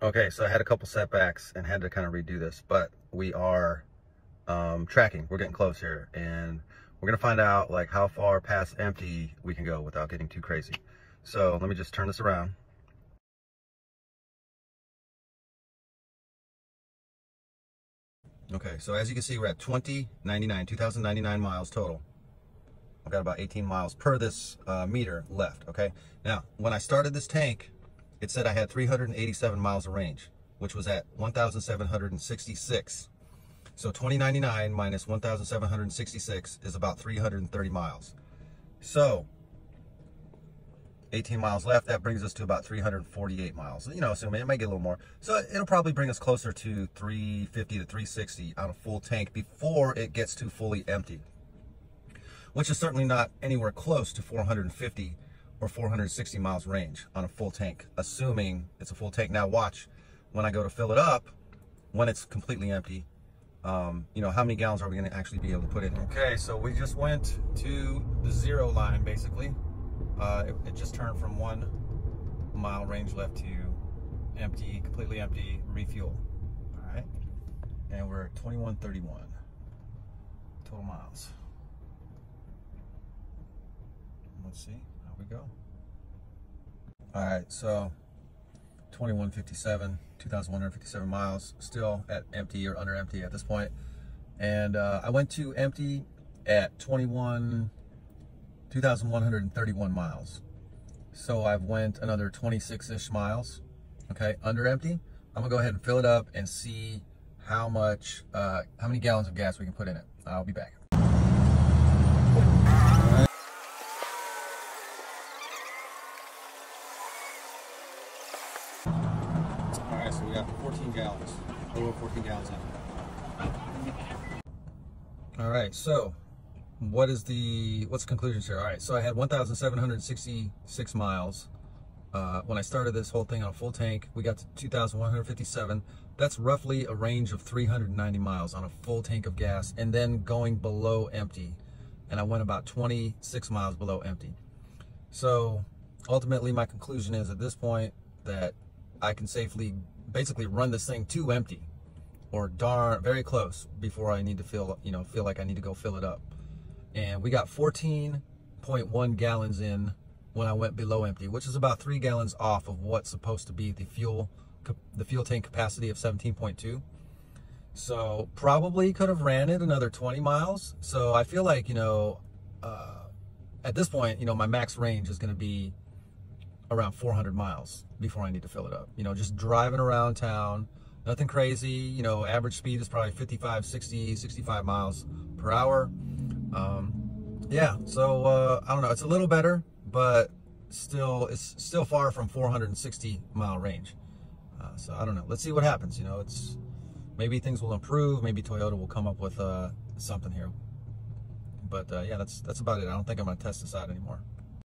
Okay, so I had a couple setbacks and had to kind of redo this, but we are tracking. We're getting close here, and we're gonna find out like how far past empty we can go without getting too crazy. So let me just turn this around. Okay, so as you can see, we're at 2,099 miles total. I've got about 18 miles per this meter left. Okay, now when I started this tank, it said I had 387 miles of range, which was at 1,766. So 2099 minus 1,766 is about 330 miles. So 18 miles left, that brings us to about 348 miles. You know, so it might get a little more. So it'll probably bring us closer to 350 to 360 on a full tank before it gets to fully empty, which is certainly not anywhere close to 450 or 460 miles range on a full tank, assuming it's a full tank. Now watch, when I go to fill it up, when it's completely empty, you know, how many gallons are we going to actually be able to put in? Okay, so we just went to the zero line, basically. It just turned from 1 mile range left to empty, completely empty, refuel. All right, and we're at 2131 total miles. Let's see how we go. All right, so 2157, 2,157 miles, still at empty or under empty at this point. And I went to empty at 2,131 miles. So I've went another 26-ish miles, okay, under empty. I'm gonna go ahead and fill it up and see how many gallons of gas we can put in it. I'll be back. All right, so we got 14 gallons, a little over 14 gallons in. All right, so what's the conclusions here? All right, so I had 1,766 miles when I started this whole thing on a full tank. We got to 2,157. That's roughly a range of 390 miles on a full tank of gas, and then going below empty. And I went about 26 miles below empty. So ultimately my conclusion is at this point that I can safely basically run this thing to empty, or very close, before I need to feel like I need to go fill it up. And we got 14.1 gallons in when I went below empty, which is about 3 gallons off of what's supposed to be the fuel tank capacity of 17.2. So probably could have ran it another 20 miles. So I feel like, at this point, my max range is going to be around 400 miles before I need to fill it up. Just driving around town, nothing crazy. Average speed is probably 55, 60, 65 miles per hour. Yeah, so I don't know, it's a little better, but it's still far from 460 mile range. So I don't know, let's see what happens. Maybe things will improve, maybe Toyota will come up with something here. But yeah, that's about it. I don't think I'm gonna test this out anymore.